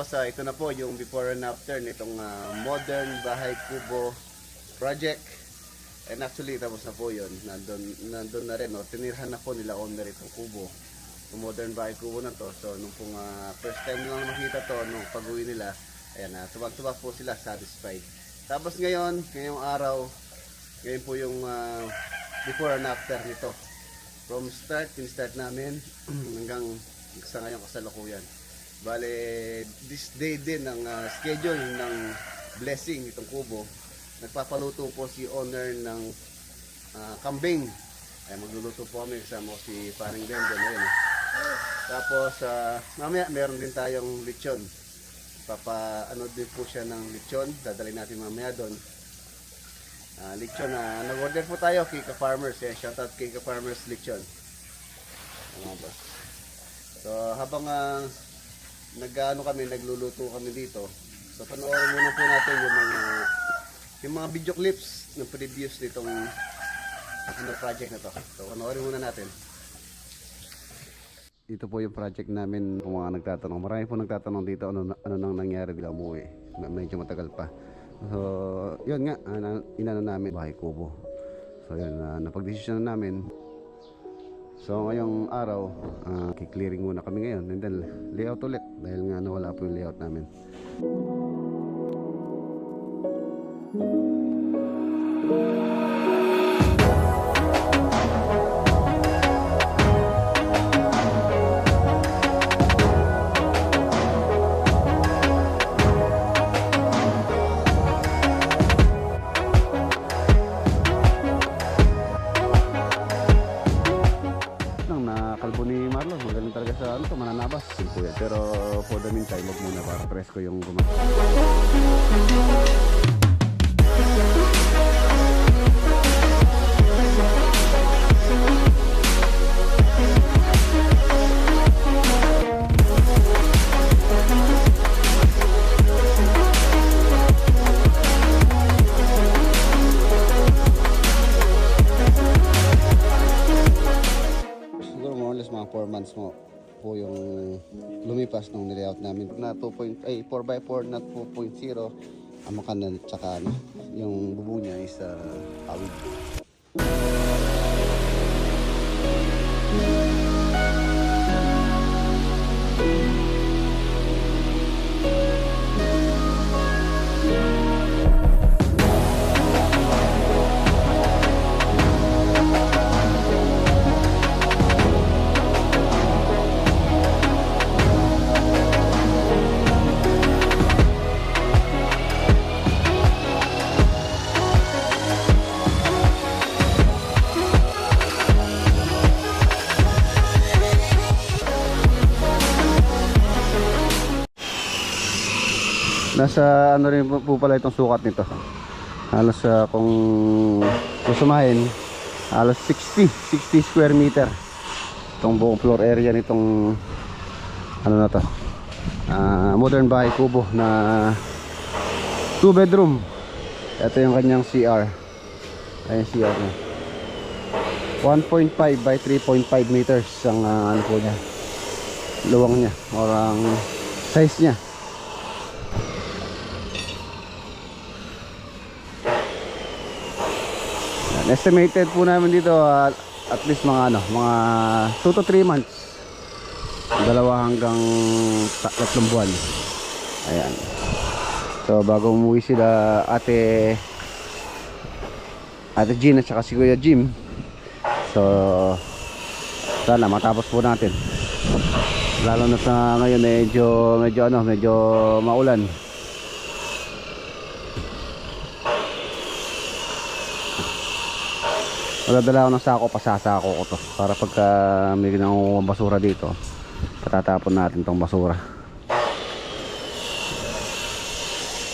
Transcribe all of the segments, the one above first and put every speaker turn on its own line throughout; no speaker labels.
Tapos ito na po yung before and after nitong modern bahay kubo project. And actually tapos na po yun. Nandun na rin. No? Tinirhan na po nila owner itong kubo. Yung modern bahay kubo na to. So nung pong first time lang makita to, nung pag-uwi nila, ayan, tuwag-tuwag po sila, satisfied. Tapos ngayong araw, ngayon po yung before and after nito. From start namin hanggang sa ngayong kasalukuyan. Bale, this day din ang schedule ng blessing itong kubo. Nagpapaluto po si owner ng kambing. Ay magluluto po kami kasama si Paring Bendo na yun. Tapos mamaya meron din tayong lechon. Ano din po siya ng lechon. Dadalhin natin mamaya doon. Lechon nag-order po tayo Kika Farmers. Shoutout Kika Farmers lechon. So habang nagluluto kami dito. So panoorin muna po natin yung mga video clips ng previous nitong project na to. So panoorin muna natin. Ito po yung project namin. Kung mga nagtatanong, marami po nagtatanong dito ano nang nangyari bila umuwi. Medyo matagal pa. So yun nga, inano namin bahay kubo. So yun, napagdesisyon na namin. So ngayong araw, kiklearing muna kami ngayon and then layout ulit dahil nga nawala po yung layout namin. Kalbo ni Marlon, magaling talaga sa mananabas. Simple yan. Pero for the meantime, wag muna para presko yung gumagawa. Mga 4 months mo po yung lumipas nung nilayout namin na 4x4 na 2.0 ang makanan at saka yung bubo niya is awid. Nasa rin po pala itong sukat nito. Halos kung susumahin, halos 60 square meter. Itong buong floor area nitong na to. Modern bahay kubo na 2 bedroom. Ito yung kanyang CR. Ayan CR niya. 1.5 by 3.5 meters ang po niya. Luwang niya or ang size niya. Estimated po namin dito at least mga 2 to 3 months. 2 hanggang 3 buwan. Ayan. So bago umuwi sila Ate Jean at saka si Kuya Jim. So sana matapos po natin. Lalo na sa ngayon medyo maulan. Magdadala ako ng sako, pasasako ko to para pagka may ginawang basura dito, patatapon natin tong basura.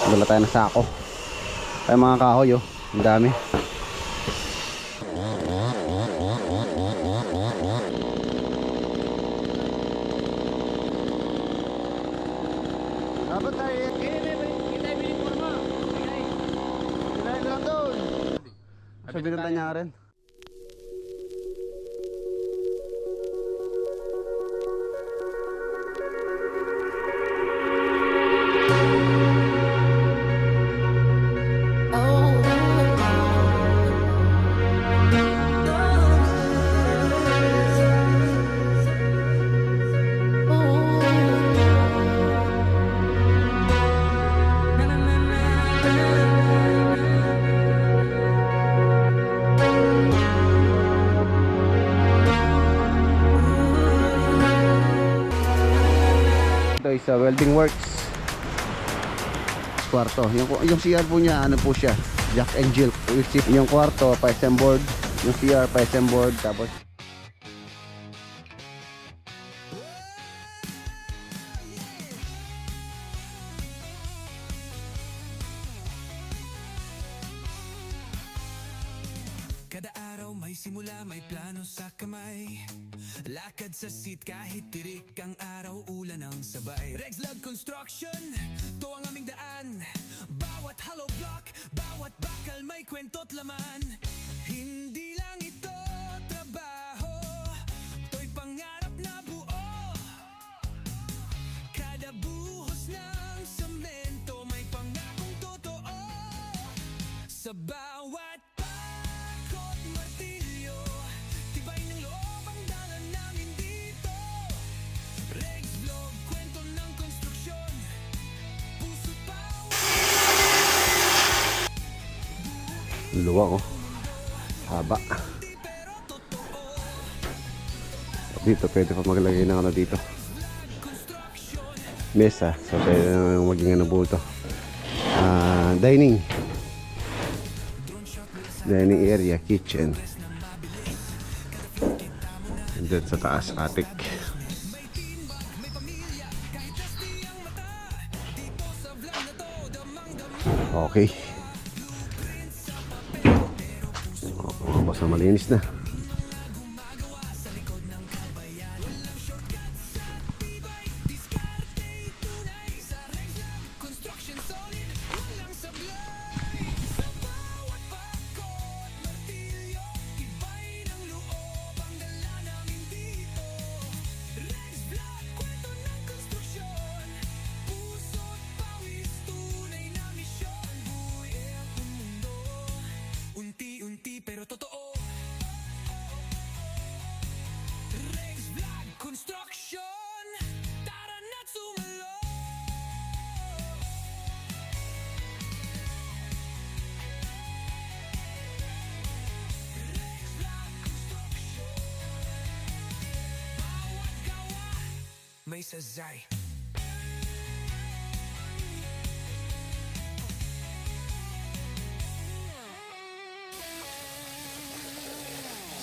Dala tayo ng sako. Ay mga kahoy ang dami. Dapat tayo kita biniporma. Kinain lang doon. Sabi ng tanya rin. welding works. Kwarto. Yung CR po niya, ano po siya, Jack and Jill. Yung kwarto, pa-assembled. Yung CR, pa-assembled. Tapos
kada araw may simula, may plano sa kamay. Lakad sa seat kahit tirik ang araw, ulan ang sabay. Rex Log Construction, to ang aming daan. Bawat hollow block, bawat bakal may kwento't laman. Hindi lang ito trabaho, to'y pangarap na buo. Kada buhos ng semento may pangakong totoo. Sa bawat pakot martilyo, tibay ng loob ang dala namin dito. Rex Vlog, kwento ng konstruksyon, puso't pawis.
luwag, oh. Haba. Dito pwede pa maglagay ng ano dito. Mesa. So pwede na maging ano po ito. Dining area, kitchen. And then sa taas, attic. Okay. Basta malinis na.
Unti-unti pero totoo. Rex Vlog Construction, tara na't sumalo. Rex Vlog Construction, bawat gawa may sazay.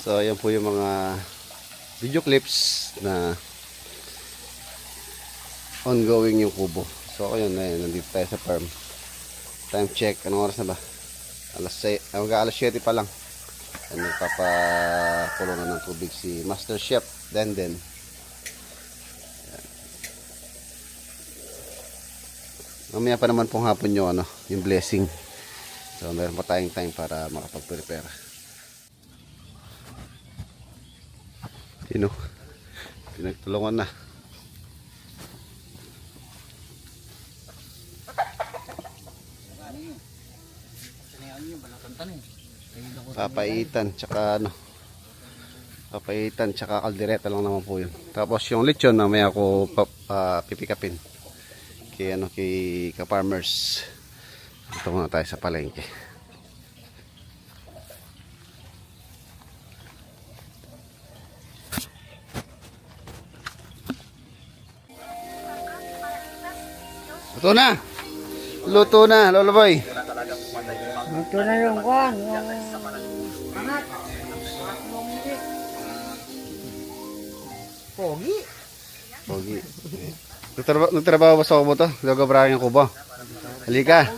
So ayan po yung mga video clips na ongoing yung kubo. So ayun, nandito tayo sa farm. Time check, anong oras na ba? Alas 7 pa lang. Nagpapakulo na ng tubig si Master Chef Denden. Mamaya pa naman pong hapon yung yung blessing. So meron pa tayong time para makapag-prepare. Pinagtulungan na. Papaitan tsaka kaldereta lang naman po yun. Tapos yung lechon mamaya ako pipikapin kay ka-farmers. Ito muna tayo sa palengke. Luto na, Lolo Boy.
Luto na yung kwan, yung angat. Pogi.
Nagtrabaho ba sa kubo to? Gagabrahin yung kubo. Halika.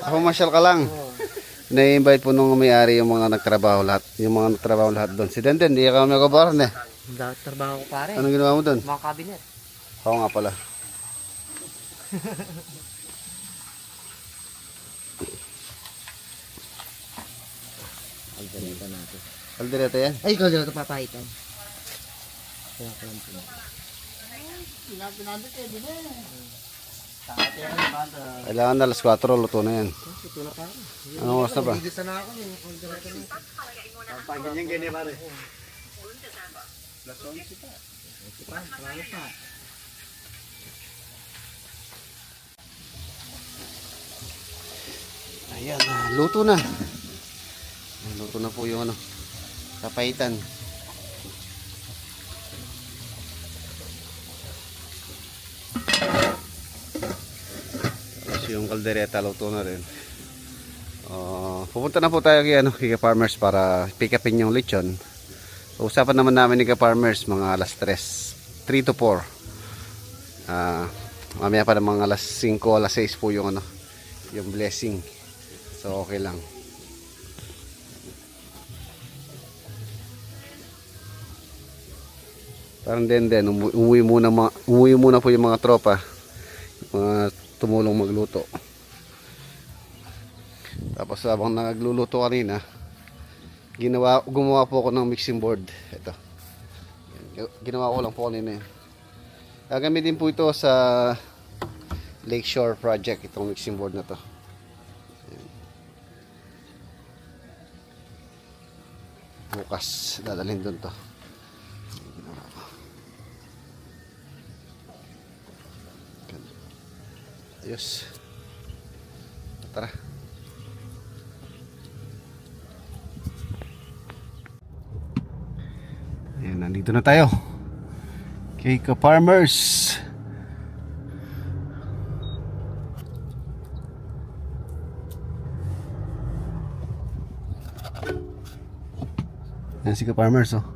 Pumasyal ka lang. Na-invite po nung may-ari yung mga nagtrabaho lahat. Yung mga nagtrabaho lahat doon. Si Denden, hindi ka kami nagabaran eh.
Trabaho ko pare.
Anong ginawa mo doon?
Mga cabinet.
Oo nga pala.
Aldereta natin.
Kaldereta yan?
Ay, kaldereta papahitan. Kaya ko lang po.
Kailangan na alas 4, luto na yan.
Ito na pare.
Anong oras na ba?
Gigisa na ako yung kaldereta na.
Pagganyan ganyan pare.
Marami pa.
Ayan, luto na. Luto na po yung papahitan. Yung kaldereta luto na rin. Pupunta na po tayo kay, kay Farmers para pick upin yung lechon. So, usapan naman namin ni Farmers mga alas 3 to 4. Mamaya pa ng mga alas 5, alas 6 po yung yung blessing. So okay lang. Parang din umuwi muna po yung mga tropa, mga tumulong magluto. Tapos habang nagluluto kanina, gumawa po ako ng mixing board. Ito. Ginawa ko lang po kanina yun. Gagamitin po ito sa Lakeshore project, itong mixing board na to. Bukas dadalhin doon to. Ayos. Tara. Ayan, nandito na tayo. Kay Farmers. Ayan si Farmers, oh.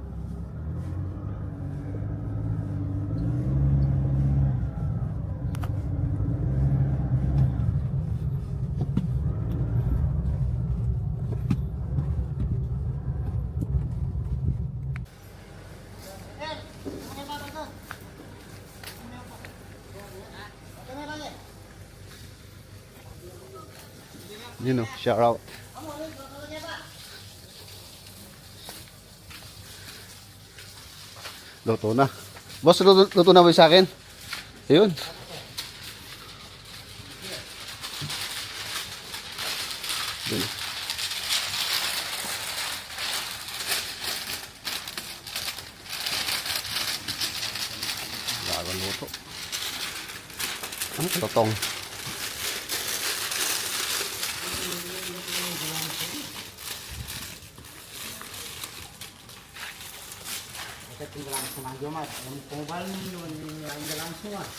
You know, shout out. Luto na. Boss, luto na ba yung sa akin? Ayun. Ayun. Bago luto. Ang totong.
Tinggal langsung aja mas, yang kobal nih yang langsung mas.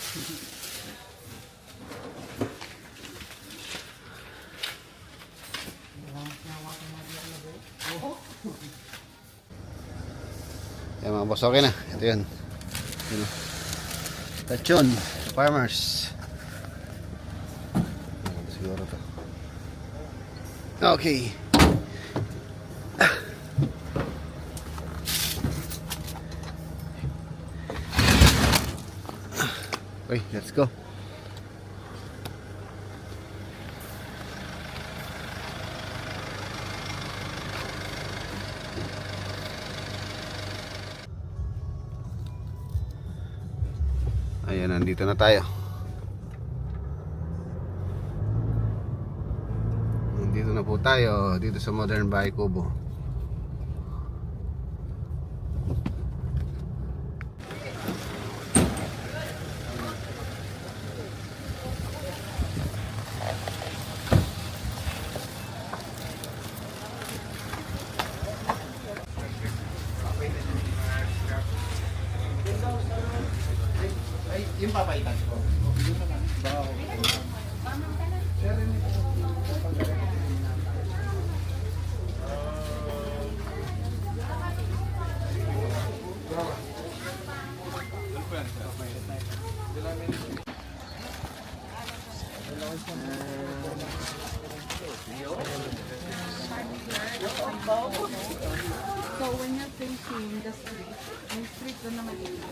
Yan mga boss, okay na. Ito yun. Lechon, Farmers. Siguro to. Okay. Okay, let's go. Ayan, nandito na tayo. Nandito na po tayo dito sa Modern Bahay Kubo. Yung papaitan ko.
So when you're facing the street, yung street doon naman ito.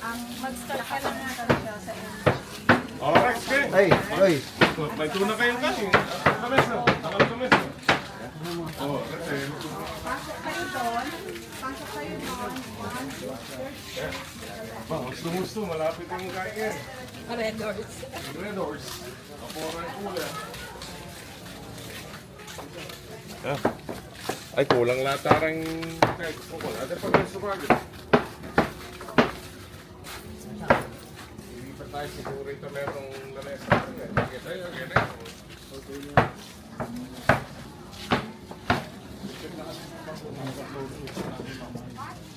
Ang mag-start ka lang natin siya sa energy.
Alright, good.
Hey, hey.
May tuna kayong kasi. Kames na. Kames na. Oh, kasi.
Pasok kayo doon. Pasok kayo doon.
Gusto, malapit yung kain.
Red doors.
Red doors. Kapora yung kulang. Ay, kulang latarang kahit po. Ada pa guys sa bagay. Hindi pa tayo siguro ito merong lamesa. Okay, tayo.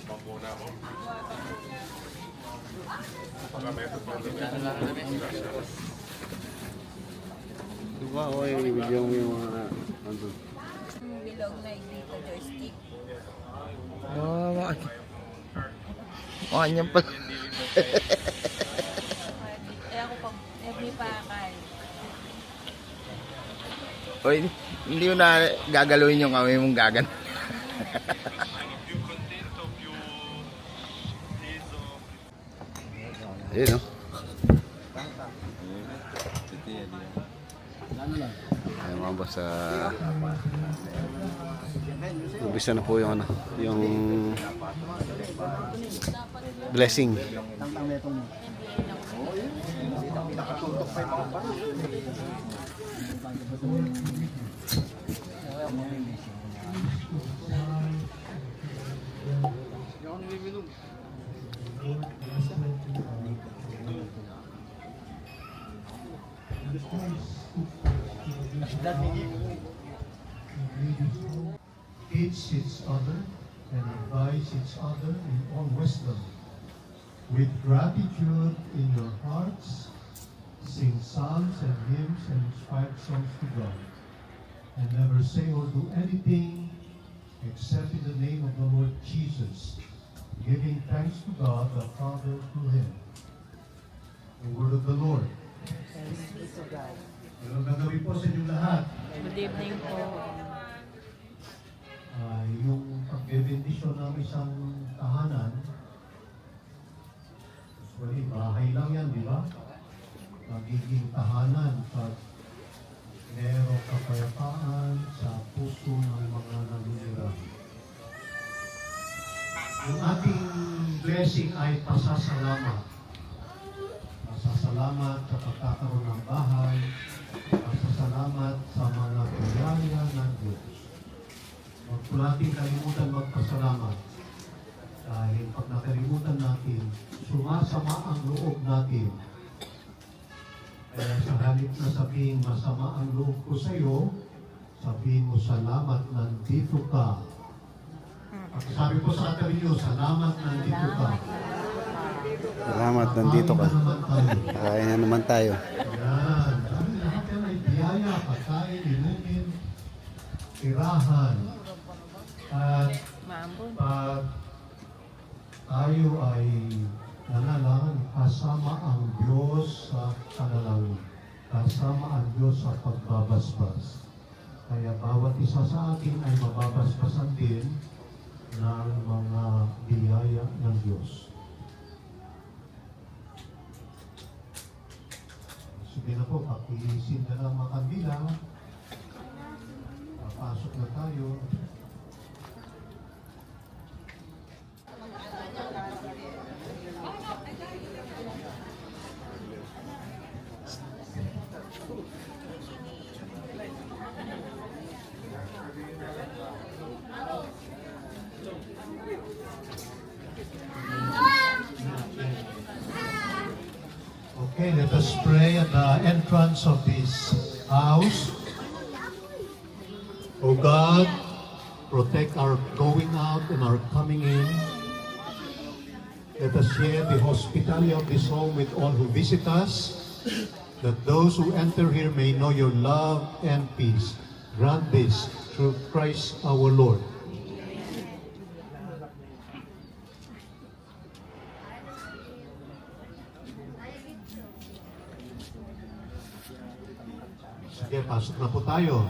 Pambuna mo. Baka meron pa rin.
i-video mo yung mga andun.
Bilog na dito joystick.
Oh, kanyang pala.
Eh ako pag every pakay.
Oy, hindi mo na gagalawin yung kami mong gagan.
Ayun, no? Ayun mga boss, umpisa na po yung ano, yung blessing.
Teach each other and advise each other in all wisdom. With gratitude in your hearts, sing psalms and hymns and inspired songs to God. And never say or do anything except in the name of the Lord Jesus, giving thanks to God the Father through Him. The word of the Lord. Yung gagawin po sa inyong lahat.
Good evening po.
Yung pagbebendisyon ng isang tahanan, usually bahay lang yan, di ba? Magiging tahanan pag merong kapayapaan sa puso ng mga nanunira. Yung ating blessing ay pasasalamat. Pasasalamat sa pagkakaroon ng bahay, pasasalamat sa mga biyaya ng Diyos. Huwag po natin kalimutan magpasalamat. Dahil pag nakalimutan natin, sumasama ang loob natin. Kaya sa halip na sabihin, masama ang loob ko sa iyo, sabihin mo, salamat, nandito ka. Pag sabi ko sa katabi niyo, salamat, nandito ka.
Salamat, nandito ka.
Kakain na naman tayo.
Kakain na naman tayo.
Yan. Sabi, lahat yan ay biyaya, pagkain, inumin, tirahan. At pag tayo ay nanalangin, kasama ang Diyos sa panalangin. Kasama ang Diyos sa pagbabasbas. Kaya bawat isa sa atin ay mababasbasan din ng mga biyaya ng Diyos. Sige na po, pakisin na lang mga kandila. Papasok na tayo. Okay, let us pray at the entrance of this house. O God, protect our going out and our coming in. Let us share the hospitality of this home with all who visit us, that those who enter here may know your love and peace. Grant this through Christ our Lord. Sige, pasok na po tayo.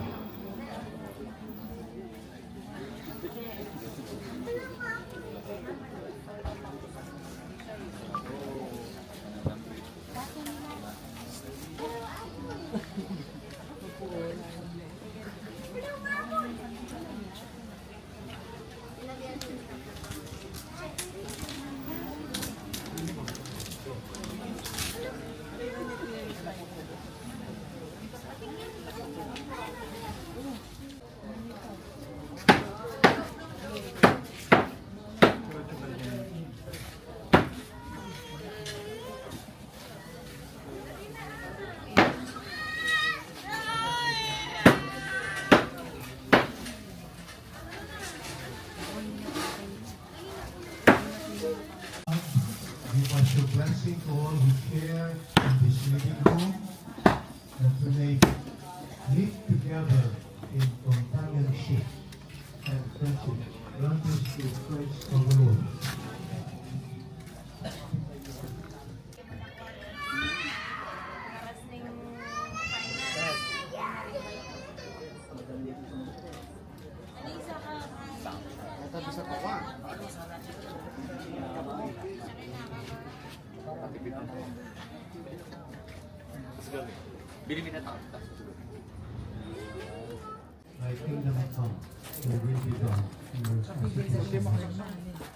Give us your blessing to all who share in this living room, that we may live together in companionship and friendship. Grant this through Christ our Lord. Thy kingdom come, your will be done in earth as it is in heaven.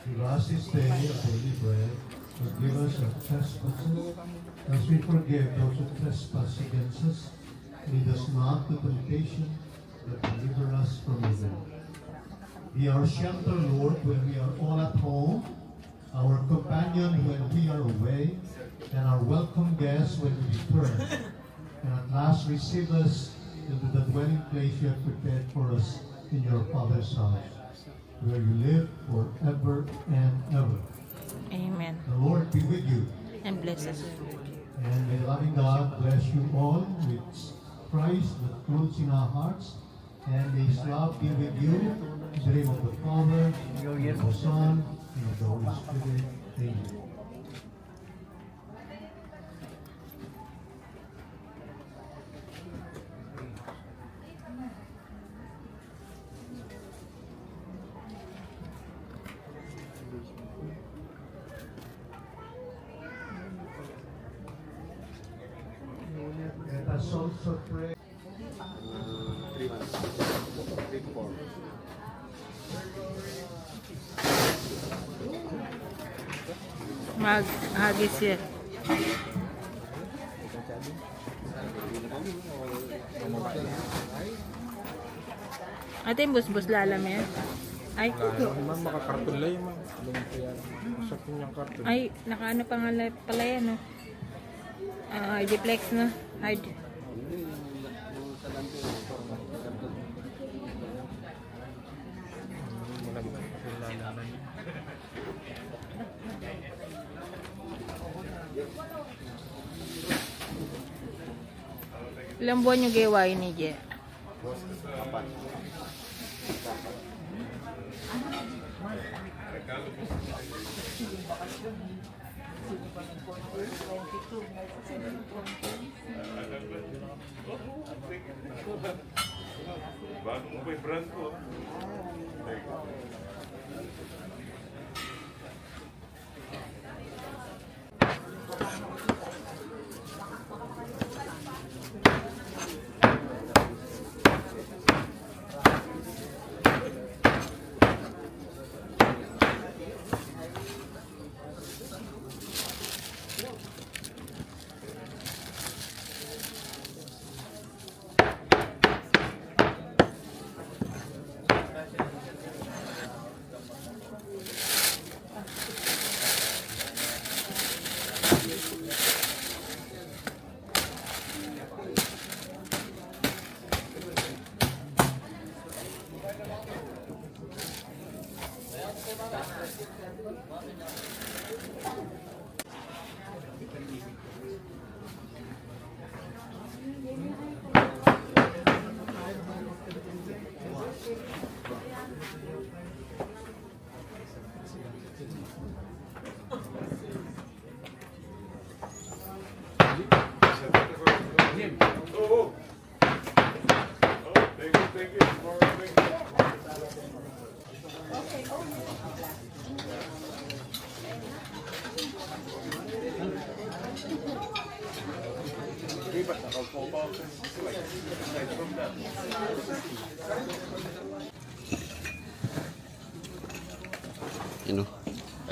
Give us this day our daily bread. Forgive us our trespasses, as we forgive those who trespass against us. Lead us not to temptation, but deliver us from evil. Be our shelter, Lord, when we are all at home, our companion when we are away, and our welcome guest when we return. And at last receive us into the dwelling place you have prepared for us in your Father's house, where you live forever and ever.
Amen.
The Lord be with you.
And bless us.
And may the loving God bless you all with Christ that flows in our hearts. And may His love be with you in the name of the Father, and of the Son, and of the Holy Spirit. Amen. Let us also pray.
3 months. 3 to 4.
Mag-hagis yan. Ate yung bus-bus lalam yan. Ay,
Ma'am, makakarton lang yun, ma'am. Alam mo yan. Usapin yung karton.
ay, nakaano pa nga pala yan, no? Hydiplex, no? Ilang buwan yung gawain ni Je?
Apat.
Bago mo pa yung brand ko.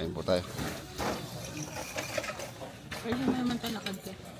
Kain po tayo.
Ay, naman talakad ka.